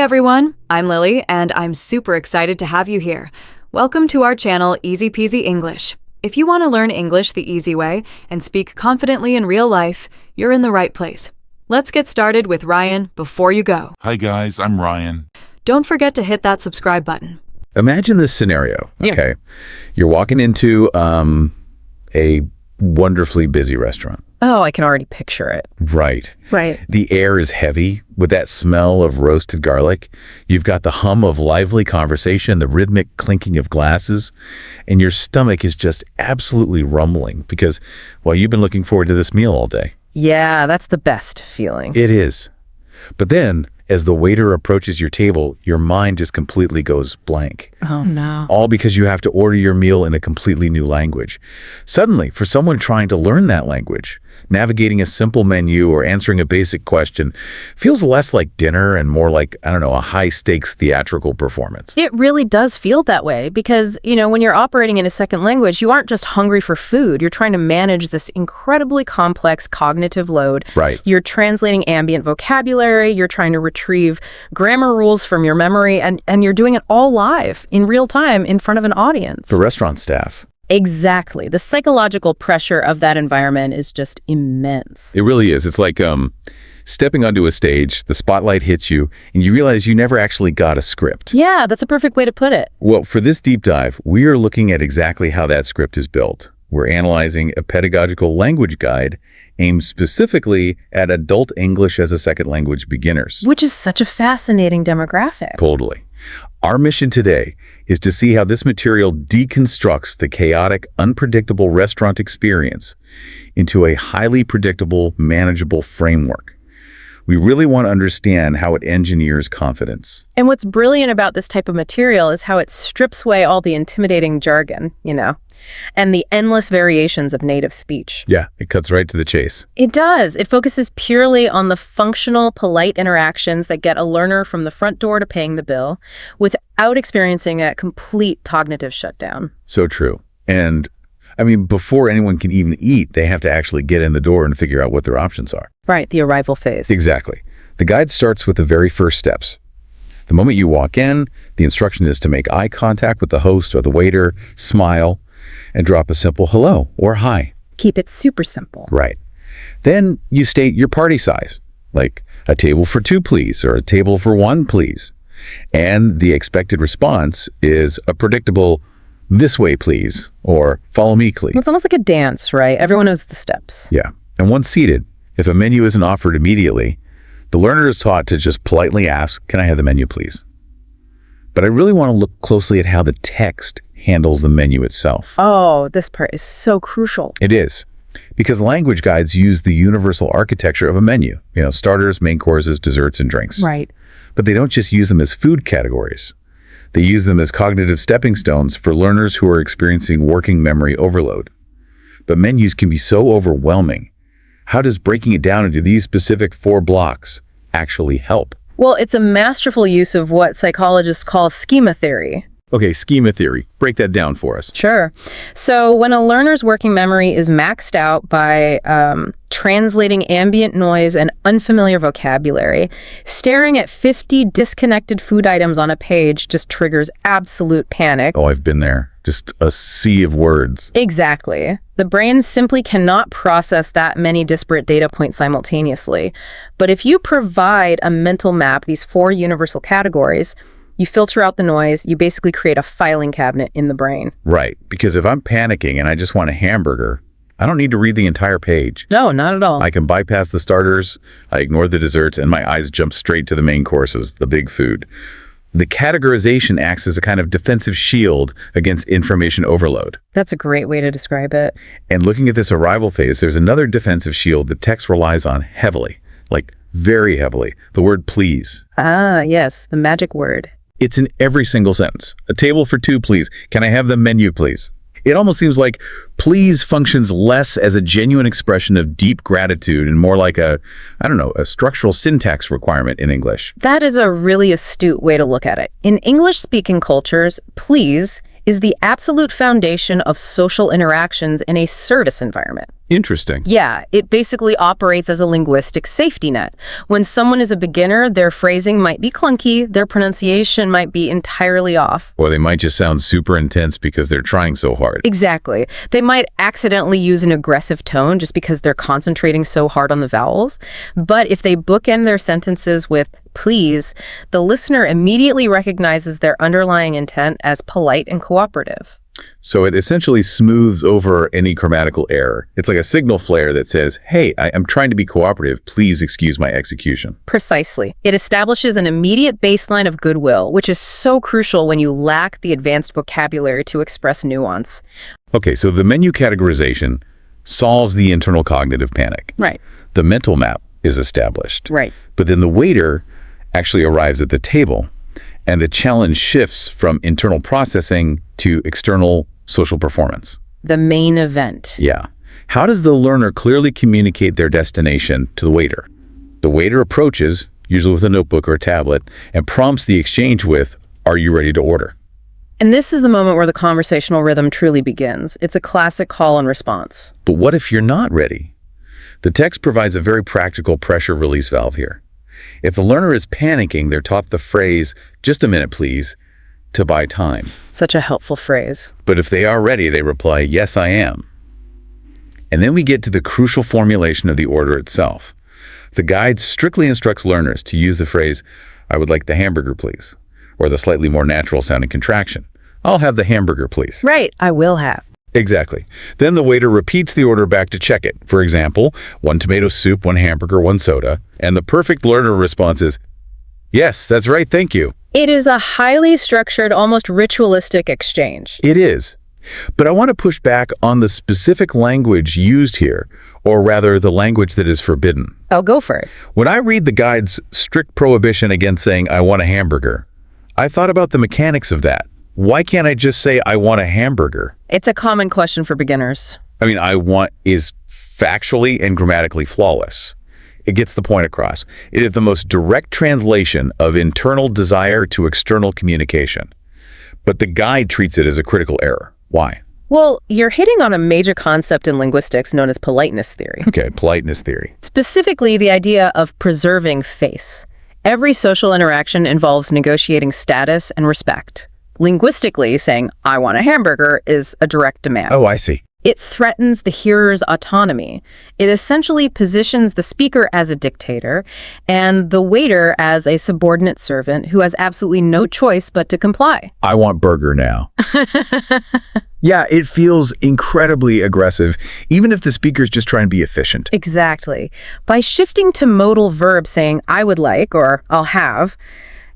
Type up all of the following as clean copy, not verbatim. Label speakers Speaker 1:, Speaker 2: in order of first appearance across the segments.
Speaker 1: everyone, I'm Lily, and I'm super excited to have you here. Welcome to our channel, Easy Peasy English. If you want to learn English the easy way and speak confidently in real life, you're in the right place. Let's get started with Ryan before you go.
Speaker 2: Hi guys, I'm Ryan.
Speaker 1: Don't forget to hit that subscribe button.
Speaker 3: Imagine this scenario, okay? You're walking into a wonderfully busy restaurant.
Speaker 4: Oh, I can already picture it.
Speaker 3: Right.
Speaker 4: Right.
Speaker 3: The air is heavy with that smell of roasted garlic. You've got the hum of lively conversation, the rhythmic clinking of glasses, and your stomach is just absolutely rumbling because, well, you've been looking forward to this meal all day.
Speaker 4: Yeah, that's the best feeling.
Speaker 3: It is. But then, as the waiter approaches your table, your mind just completely goes blank.
Speaker 4: Oh, no.
Speaker 3: All because you have to order your meal in a completely new language. Suddenly, for someone trying to learn that language, navigating a simple menu or answering a basic question feels less like dinner and more like, I don't know, a high-stakes theatrical performance.
Speaker 4: It really does feel that way because, when you're operating in a second language, you aren't just hungry for food. You're trying to manage this incredibly complex cognitive load.
Speaker 3: Right.
Speaker 4: You're translating ambient vocabulary. You're trying to retrieve grammar rules from your memory, and you're doing it all live in real time in front of an audience.
Speaker 3: The restaurant staff.
Speaker 4: Exactly. The psychological pressure of that environment is just immense.
Speaker 3: It really is. It's like stepping onto a stage, the spotlight hits you, and you realize you never actually got a script.
Speaker 4: Yeah, that's a perfect way to put it.
Speaker 3: Well, for this deep dive, we are looking at exactly how that script is built. We're analyzing a pedagogical language guide aimed specifically at adult English as a second language beginners.
Speaker 4: Which is such a fascinating demographic.
Speaker 3: Totally. Our mission today is to see how this material deconstructs the chaotic, unpredictable restaurant experience into a highly predictable, manageable framework. We really want to understand how it engineers confidence.
Speaker 4: And what's brilliant about this type of material is how it strips away all the intimidating jargon, and the endless variations of native speech.
Speaker 3: Yeah, it cuts right to the chase.
Speaker 4: It does. It focuses purely on the functional, polite interactions that get a learner from the front door to paying the bill without experiencing a complete cognitive shutdown.
Speaker 3: So true. And before anyone can even eat, they have to actually get in the door and figure out what their options are.
Speaker 4: Right, the arrival phase.
Speaker 3: Exactly. The guide starts with the very first steps. The moment you walk in, the instruction is to make eye contact with the host or the waiter, smile, and drop a simple hello or hi.
Speaker 4: Keep it super simple.
Speaker 3: Right. Then you state your party size, like a table for two, please, or a table for one, please. And the expected response is a predictable, this way, please, or follow me, please.
Speaker 4: It's almost like a dance, right? Everyone knows the steps.
Speaker 3: Yeah. And once seated, if a menu isn't offered immediately, the learner is taught to just politely ask, can I have the menu, please? But I really want to look closely at how the text handles the menu itself.
Speaker 4: Oh, this part is so crucial.
Speaker 3: It is. Because language guides use the universal architecture of a menu, starters, main courses, desserts, and drinks.
Speaker 4: Right.
Speaker 3: But they don't just use them as food categories. They use them as cognitive stepping stones for learners who are experiencing working memory overload. But menus can be so overwhelming. How does breaking it down into these specific 4 blocks actually help?
Speaker 4: Well, it's a masterful use of what psychologists call schema theory.
Speaker 3: Okay, schema theory. Break that down for us.
Speaker 4: Sure. So when a learner's working memory is maxed out by translating ambient noise and unfamiliar vocabulary, staring at 50 disconnected food items on a page just triggers absolute panic.
Speaker 3: Oh, I've been there. Just a sea of words.
Speaker 4: Exactly. The brain simply cannot process that many disparate data points simultaneously. But if you provide a mental map, these 4 universal categories, you filter out the noise, you basically create a filing cabinet in the brain.
Speaker 3: Right, because if I'm panicking and I just want a hamburger, I don't need to read the entire page.
Speaker 4: No, not at all.
Speaker 3: I can bypass the starters, I ignore the desserts, and my eyes jump straight to the main courses, the big food. The categorization acts as a kind of defensive shield against information overload.
Speaker 4: That's a great way to describe it.
Speaker 3: And looking at this arrival phase, there's another defensive shield that text relies on heavily, like very heavily, the word please.
Speaker 4: Ah, yes, the magic word.
Speaker 3: It's in every single sentence. A table for 2, please. Can I have the menu, please? It almost seems like please functions less as a genuine expression of deep gratitude and more like a structural syntax requirement in English.
Speaker 4: That is a really astute way to look at it. In English-speaking cultures, please is the absolute foundation of social interactions in a service environment.
Speaker 3: Interesting.
Speaker 4: Yeah, it basically operates as a linguistic safety net. When someone is a beginner, their phrasing might be clunky, their pronunciation might be entirely off.
Speaker 3: Or they might just sound super intense because they're trying so hard.
Speaker 4: Exactly. They might accidentally use an aggressive tone just because they're concentrating so hard on the vowels. But if they bookend their sentences with please, the listener immediately recognizes their underlying intent as polite and cooperative.
Speaker 3: So it essentially smooths over any grammatical error. It's like a signal flare that says, hey, I'm trying to be cooperative. Please excuse my execution.
Speaker 4: Precisely. It establishes an immediate baseline of goodwill, which is so crucial when you lack the advanced vocabulary to express nuance.
Speaker 3: Okay, so the menu categorization solves the internal cognitive panic.
Speaker 4: Right.
Speaker 3: The mental map is established.
Speaker 4: Right.
Speaker 3: But then the waiter actually arrives at the table, and the challenge shifts from internal processing to external social performance.
Speaker 4: The main event.
Speaker 3: Yeah. How does the learner clearly communicate their destination to the waiter? The waiter approaches, usually with a notebook or a tablet, and prompts the exchange with, "Are you ready to order?"
Speaker 4: And this is the moment where the conversational rhythm truly begins. It's a classic call and response.
Speaker 3: But what if you're not ready? The text provides a very practical pressure release valve here. If the learner is panicking, they're taught the phrase, "Just a minute, please," to buy time.
Speaker 4: Such a helpful phrase.
Speaker 3: But if they are ready, they reply, "Yes, I am." And then we get to the crucial formulation of the order itself. The guide strictly instructs learners to use the phrase, "I would like the hamburger, please," or the slightly more natural sounding contraction, "I'll have the hamburger, please."
Speaker 4: Right, I will have.
Speaker 3: Exactly. Then the waiter repeats the order back to check it. For example, 1 tomato soup, 1 hamburger, 1 soda. And the perfect learner response is, "Yes, that's right, thank you."
Speaker 4: It is a highly structured, almost ritualistic exchange.
Speaker 3: It is. But I want to push back on the specific language used here, or rather the language that is forbidden.
Speaker 4: I'll go for it.
Speaker 3: When I read the guide's strict prohibition against saying, "I want a hamburger," I thought about the mechanics of that. Why can't I just say, "I want a hamburger"?
Speaker 4: It's a common question for beginners.
Speaker 3: I mean, "I want" is factually and grammatically flawless. It gets the point across. It is the most direct translation of internal desire to external communication. But the guide treats it as a critical error. Why?
Speaker 4: Well, you're hitting on a major concept in linguistics known as politeness theory.
Speaker 3: Okay, politeness theory.
Speaker 4: Specifically, the idea of preserving face. Every social interaction involves negotiating status and respect. Linguistically, saying, "I want a hamburger," is a direct demand.
Speaker 3: Oh, I see.
Speaker 4: It threatens the hearer's autonomy. It essentially positions the speaker as a dictator and the waiter as a subordinate servant who has absolutely no choice but to comply.
Speaker 3: "I want burger now." Yeah, it feels incredibly aggressive, even if the speaker's just trying to be efficient.
Speaker 4: Exactly. By shifting to modal verbs saying, "I would like," or "I'll have,"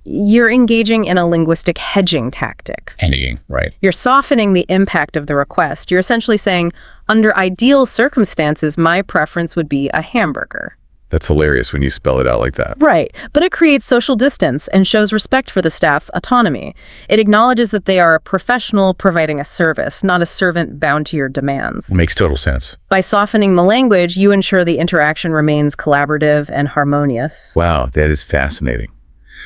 Speaker 4: you're engaging in a linguistic hedging tactic.
Speaker 3: Hedging, right.
Speaker 4: You're softening the impact of the request. You're essentially saying, under ideal circumstances, my preference would be a hamburger.
Speaker 3: That's hilarious when you spell it out like that.
Speaker 4: Right, but it creates social distance and shows respect for the staff's autonomy. It acknowledges that they are a professional providing a service, not a servant bound to your demands.
Speaker 3: Makes total sense.
Speaker 4: By softening the language, you ensure the interaction remains collaborative and harmonious.
Speaker 3: Wow, that is fascinating.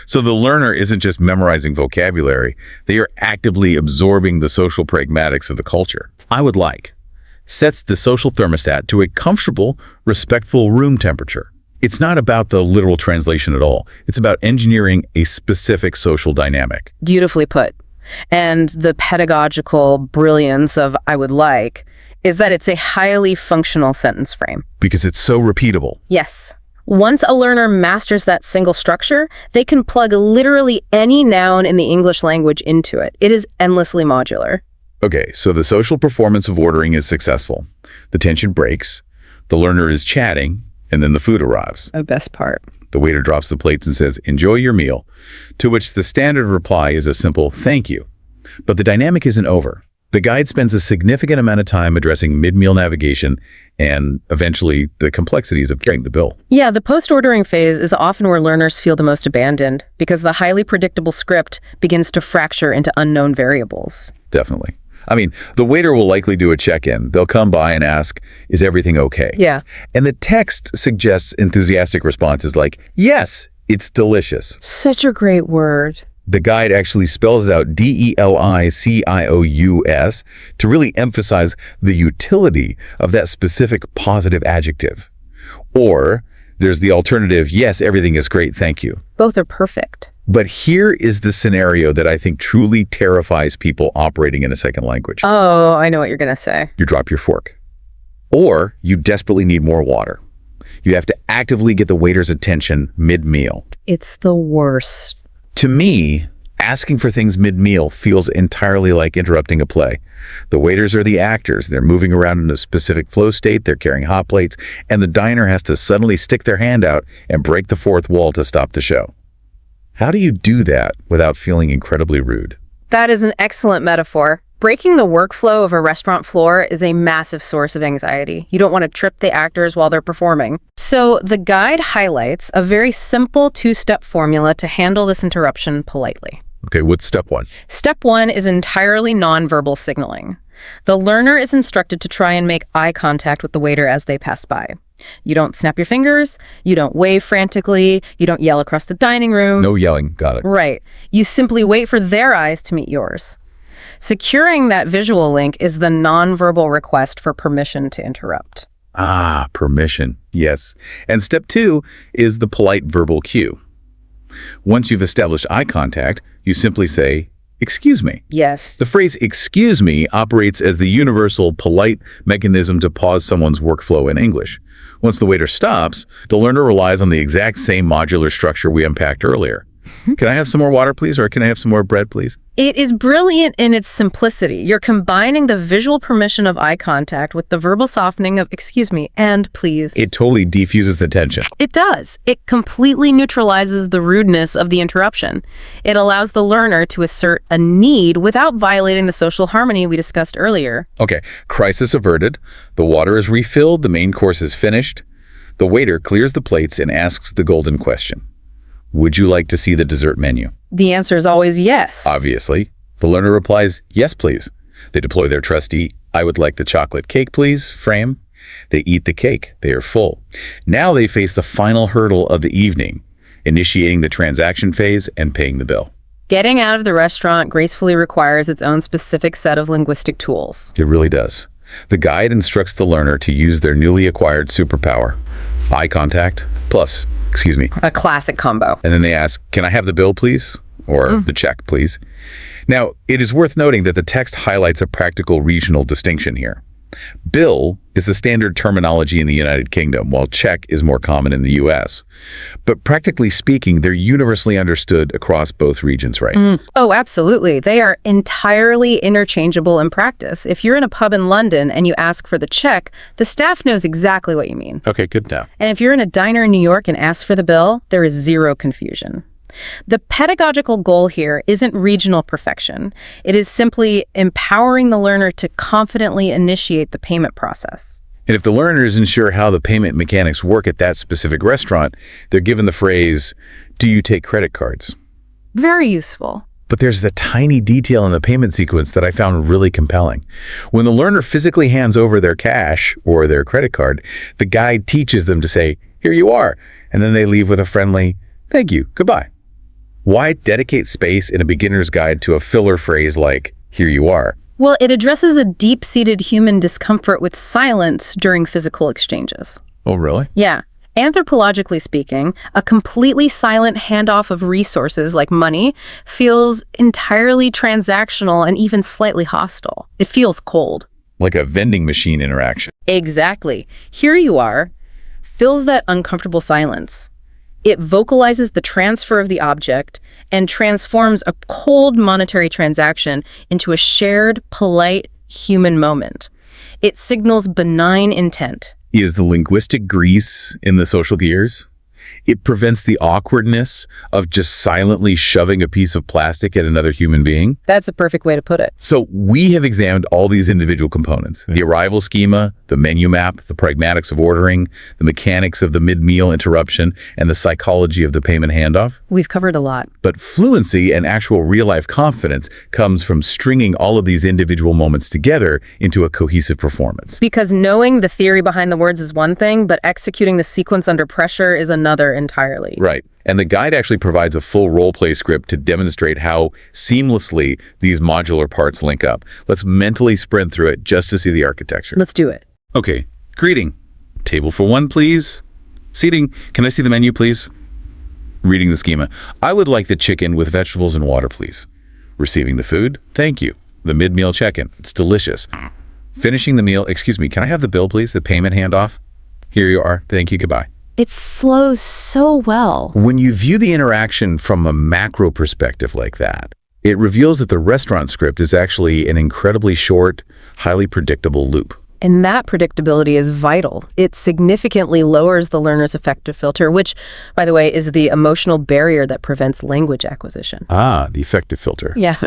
Speaker 3: So the learner isn't just memorizing vocabulary, they are actively absorbing the social pragmatics of the culture. "I would like" sets the social thermostat to a comfortable, respectful room temperature. It's not about the literal translation at all. It's about engineering a specific social dynamic.
Speaker 4: Beautifully put. And the pedagogical brilliance of "I would like" is that it's a highly functional sentence frame.
Speaker 3: Because it's so repeatable.
Speaker 4: Yes. Once a learner masters that single structure, they can plug literally any noun in the English language into it. It is endlessly modular.
Speaker 3: Okay, so the social performance of ordering is successful. The tension breaks, the learner is chatting, and then the food arrives.
Speaker 4: The best part.
Speaker 3: The waiter drops the plates and says, "Enjoy your meal," to which the standard reply is a simple "thank you." But the dynamic isn't over. The guide spends a significant amount of time addressing mid-meal navigation and eventually the complexities of carrying the bill.
Speaker 4: Yeah, the post-ordering phase is often where learners feel the most abandoned because the highly predictable script begins to fracture into unknown variables.
Speaker 3: Definitely. I mean, the waiter will likely do a check-in. They'll come by and ask, "Is everything okay?"
Speaker 4: Yeah.
Speaker 3: And the text suggests enthusiastic responses like, "Yes, it's delicious."
Speaker 4: Such a great word.
Speaker 3: The guide actually spells out DELICIOUS to really emphasize the utility of that specific positive adjective. Or there's the alternative, yes, everything is great, thank you.
Speaker 4: Both are perfect.
Speaker 3: But here is the scenario that I think truly terrifies people operating in a second language.
Speaker 4: Oh, I know what you're going to say.
Speaker 3: You drop your fork. Or you desperately need more water. You have to actively get the waiter's attention mid-meal.
Speaker 4: It's the worst.
Speaker 3: To me, asking for things mid-meal feels entirely like interrupting a play. The waiters are the actors. They're moving around in a specific flow state. They're carrying hot plates. And the diner has to suddenly stick their hand out and break the fourth wall to stop the show. How do you do that without feeling incredibly rude?
Speaker 4: That is an excellent metaphor. Breaking the workflow of a restaurant floor is a massive source of anxiety. You don't want to trip the actors while they're performing. So the guide highlights a very simple two-step formula to handle this interruption politely.
Speaker 3: Okay, what's step one?
Speaker 4: Step one is entirely nonverbal signaling. The learner is instructed to try and make eye contact with the waiter as they pass by. You don't snap your fingers, you don't wave frantically, you don't yell across the dining room.
Speaker 3: No yelling, got it.
Speaker 4: Right. You simply wait for their eyes to meet yours. Securing that visual link is the nonverbal request for permission to interrupt.
Speaker 3: Ah, permission, yes. And step two is the polite verbal cue. Once you've established eye contact, you simply say, "Excuse me."
Speaker 4: Yes.
Speaker 3: The phrase "excuse me" operates as the universal polite mechanism to pause someone's workflow in English. Once the waiter stops, the learner relies on the exact same modular structure we unpacked earlier. Can I have some more water, please? Or can I have some more bread, please?
Speaker 4: It is brilliant in its simplicity. You're combining the visual permission of eye contact with the verbal softening of "excuse me" and "please."
Speaker 3: It totally defuses the tension.
Speaker 4: It does. It completely neutralizes the rudeness of the interruption. It allows the learner to assert a need without violating the social harmony we discussed earlier.
Speaker 3: Okay, crisis averted. The water is refilled. The main course is finished. The waiter clears the plates and asks the golden question. Would you like to see the dessert menu?
Speaker 4: The answer is always yes.
Speaker 3: Obviously. The learner replies, yes, please. They deploy their trusty, "I would like the chocolate cake, please," frame. They eat the cake. They are full. Now they face the final hurdle of the evening, initiating the transaction phase and paying the bill.
Speaker 4: Getting out of the restaurant gracefully requires its own specific set of linguistic tools.
Speaker 3: It really does. The guide instructs the learner to use their newly acquired superpower, eye contact plus, excuse me.
Speaker 4: A classic combo.
Speaker 3: And then they ask, "Can I have the bill, please?" Or "the check, please." Now, it is worth noting that the text highlights a practical regional distinction here. Bill is the standard terminology in the United Kingdom, while check is more common in the US. But practically speaking, they're universally understood across both regions, right?
Speaker 4: Oh, absolutely. They are entirely interchangeable in practice. If you're in a pub in London and you ask for the check, the staff knows exactly what you mean.
Speaker 3: Okay, good now.
Speaker 4: And if you're in a diner in New York and ask for the bill, there is zero confusion. The pedagogical goal here isn't regional perfection. It is simply empowering the learner to confidently initiate the payment process.
Speaker 3: And if the learner isn't sure how the payment mechanics work at that specific restaurant, they're given the phrase, "Do you take credit cards?"
Speaker 4: Very useful.
Speaker 3: But there's the tiny detail in the payment sequence that I found really compelling. When the learner physically hands over their cash or their credit card, the guide teaches them to say, "Here you are," and then they leave with a friendly, "Thank you, goodbye." Why dedicate space in a beginner's guide to a filler phrase like, "Here you are"?
Speaker 4: Well, it addresses a deep-seated human discomfort with silence during physical exchanges.
Speaker 3: Oh, really?
Speaker 4: Yeah. Anthropologically speaking, a completely silent handoff of resources like money feels entirely transactional and even slightly hostile. It feels cold.
Speaker 3: Like a vending machine interaction.
Speaker 4: Exactly. "Here you are" fills that uncomfortable silence. It vocalizes the transfer of the object and transforms a cold monetary transaction into a shared, polite, human moment. It signals benign intent.
Speaker 3: Is the linguistic grease in the social gears? It prevents the awkwardness of just silently shoving a piece of plastic at another human being.
Speaker 4: That's a perfect way to put it.
Speaker 3: So we have examined all these individual components: the arrival schema, the menu map, the pragmatics of ordering, the mechanics of the mid-meal interruption, and the psychology of the payment handoff.
Speaker 4: We've covered a lot.
Speaker 3: But fluency and actual real-life confidence comes from stringing all of these individual moments together into a cohesive performance.
Speaker 4: Because knowing the theory behind the words is one thing, but executing the sequence under pressure is another entirely.
Speaker 3: Right. And the guide actually provides a full role-play script to demonstrate how seamlessly these modular parts link up. Let's mentally sprint through it just to see the architecture.
Speaker 4: Let's do it.
Speaker 3: Okay, greeting. Table for one, please. Seating. Can I see the menu, please? Reading the schema. I would like the chicken with vegetables and water, please. Receiving the food. Thank you. The mid-meal check-in. It's delicious. Finishing the meal. Excuse me, can I have the bill, please? The payment handoff? Here you are. Thank you. Goodbye.
Speaker 4: It flows so well.
Speaker 3: When you view the interaction from a macro perspective like that, it reveals that the restaurant script is actually an incredibly short, highly predictable loop.
Speaker 4: And that predictability is vital. It significantly lowers the learner's affective filter, which, by the way, is the emotional barrier that prevents language acquisition.
Speaker 3: Ah, the affective filter.
Speaker 4: Yeah.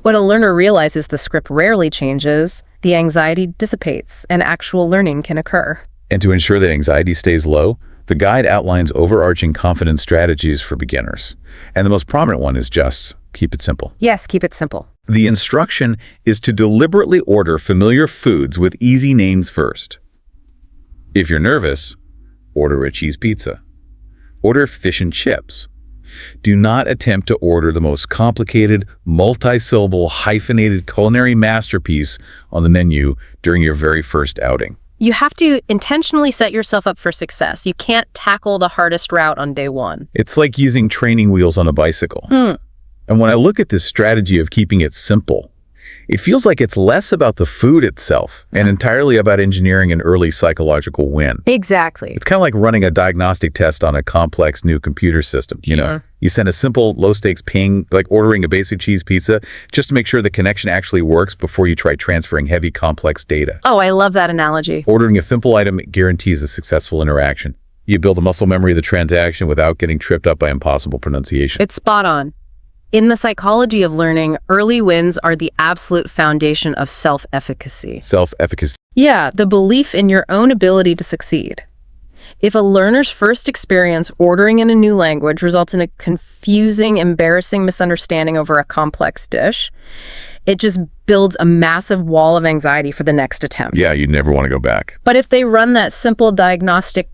Speaker 4: When a learner realizes the script rarely changes, the anxiety dissipates and actual learning can occur.
Speaker 3: And to ensure that anxiety stays low, the guide outlines overarching confidence strategies for beginners. And the most prominent one is just keep it simple.
Speaker 4: Yes, keep it simple.
Speaker 3: The instruction is to deliberately order familiar foods with easy names first. If you're nervous, order a cheese pizza. Order fish and chips. Do not attempt to order the most complicated, multi-syllable, hyphenated culinary masterpiece on the menu during your very first outing.
Speaker 4: You have to intentionally set yourself up for success. You can't tackle the hardest route on day one.
Speaker 3: It's like using training wheels on a bicycle. And when I look at this strategy of keeping it simple, it feels like it's less about the food itself and entirely about engineering an early psychological win.
Speaker 4: Exactly.
Speaker 3: It's kind of like running a diagnostic test on a complex new computer system. You know, you send a simple low-stakes ping, like ordering a basic cheese pizza, just to make sure the connection actually works before you try transferring heavy, complex data.
Speaker 4: Oh, I love that analogy.
Speaker 3: Ordering a simple item guarantees a successful interaction. You build a muscle memory of the transaction without getting tripped up by impossible pronunciation.
Speaker 4: It's spot on. In the psychology of learning, early wins are the absolute foundation of self-efficacy.
Speaker 3: Self-efficacy.
Speaker 4: Yeah, the belief in your own ability to succeed. If a learner's first experience ordering in a new language results in a confusing, embarrassing misunderstanding over a complex dish, it just builds a massive wall of anxiety for the next attempt.
Speaker 3: Yeah, you never want to go back.
Speaker 4: But if they run that simple diagnostic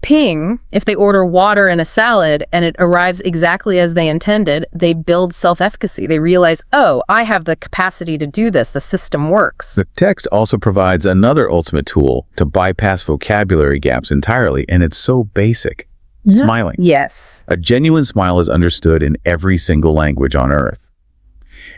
Speaker 4: ping, if they order water and a salad and it arrives exactly as they intended, they build self-efficacy. They realize, oh, I have the capacity to do this. The system works.
Speaker 3: The text also provides another ultimate tool to bypass vocabulary gaps entirely, and it's so basic. Smiling.
Speaker 4: Yes.
Speaker 3: A genuine smile is understood in every single language on Earth.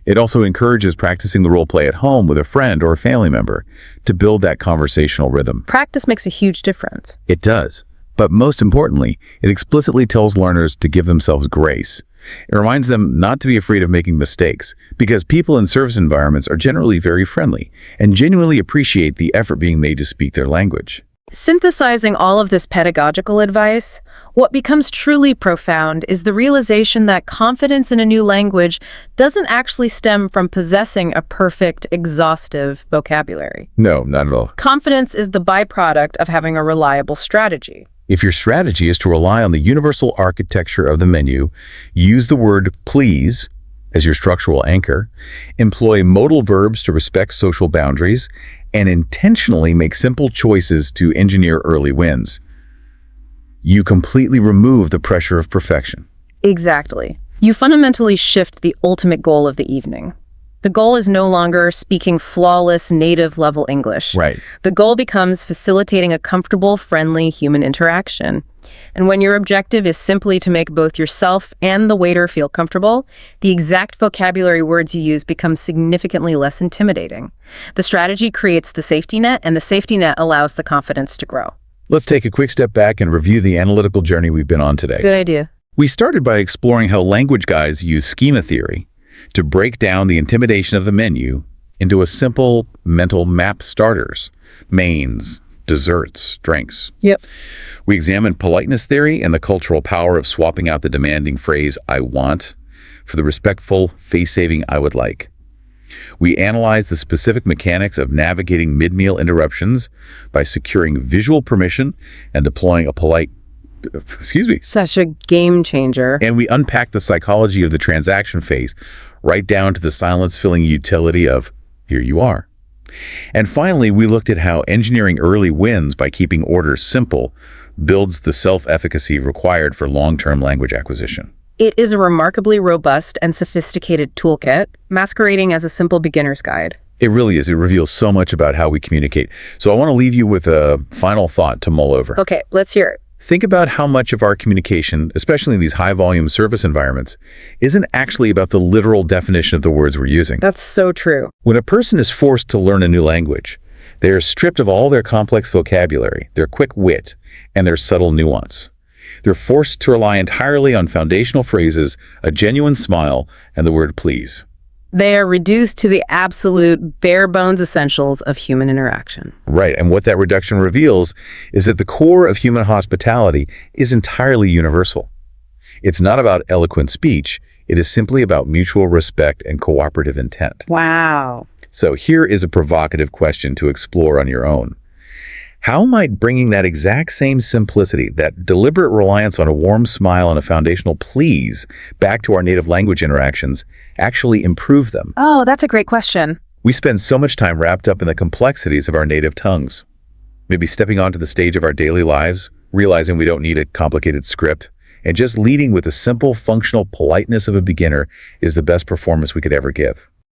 Speaker 3: It also encourages practicing the role play at home with a friend or a family member to build that conversational rhythm.
Speaker 4: Practice makes a huge difference.
Speaker 3: It does. But most importantly, it explicitly tells learners to give themselves grace. It reminds them not to be afraid of making mistakes, because people in service environments are generally very friendly and genuinely appreciate the effort being made to speak their language.
Speaker 4: Synthesizing all of this pedagogical advice, what becomes truly profound is the realization that confidence in a new language doesn't actually stem from possessing a perfect, exhaustive vocabulary.
Speaker 3: No, not at all.
Speaker 4: Confidence is the byproduct of having a reliable strategy.
Speaker 3: If your strategy is to rely on the universal architecture of the menu, use the word please as your structural anchor, employ modal verbs to respect social boundaries, and intentionally make simple choices to engineer early wins, you completely remove the pressure of perfection.
Speaker 4: Exactly. You fundamentally shift the ultimate goal of the evening. The goal is no longer speaking flawless native-level English.
Speaker 3: Right.
Speaker 4: The goal becomes facilitating a comfortable, friendly human interaction. And when your objective is simply to make both yourself and the waiter feel comfortable, the exact vocabulary words you use become significantly less intimidating. The strategy creates the safety net, and the safety net allows the confidence to grow.
Speaker 3: Let's take a quick step back and review the analytical journey we've been on today.
Speaker 4: Good idea.
Speaker 3: We started by exploring how language guys use schema theory to break down the intimidation of the menu into a simple mental map starters, mains, desserts, drinks.
Speaker 4: Yep.
Speaker 3: We examined politeness theory and the cultural power of swapping out the demanding phrase, I want, for the respectful, face-saving, I would like. We analyzed the specific mechanics of navigating mid-meal interruptions by securing visual permission and deploying a polite
Speaker 4: Such a game changer.
Speaker 3: And we unpacked the psychology of the transaction phase, right down to the silence-filling utility of, here you are. And finally, we looked at how engineering early wins by keeping orders simple builds the self-efficacy required for long-term language acquisition.
Speaker 4: It is a remarkably robust and sophisticated toolkit, masquerading as a simple beginner's guide.
Speaker 3: It really is. It reveals so much about how we communicate. So I want to leave you with a final thought to mull over.
Speaker 4: Okay, let's hear it.
Speaker 3: Think about how much of our communication, especially in these high-volume service environments, isn't actually about the literal definition of the words we're using.
Speaker 4: That's so true.
Speaker 3: When a person is forced to learn a new language, they are stripped of all their complex vocabulary, their quick wit, and their subtle nuance. They're forced to rely entirely on foundational phrases, a genuine smile, and the word please.
Speaker 4: They are reduced to the absolute bare-bones essentials of human interaction.
Speaker 3: Right, and what that reduction reveals is that the core of human hospitality is entirely universal. It's not about eloquent speech, it is simply about mutual respect and cooperative intent.
Speaker 4: Wow.
Speaker 3: So here is a provocative question to explore on your own. How might bringing that exact same simplicity, that deliberate reliance on a warm smile and a foundational please back to our native language interactions actually improve them?
Speaker 4: Oh, that's a great question.
Speaker 3: We spend so much time wrapped up in the complexities of our native tongues. Maybe stepping onto the stage of our daily lives, realizing we don't need a complicated script, and just leading with the simple, functional politeness of a beginner is the best performance we could ever give.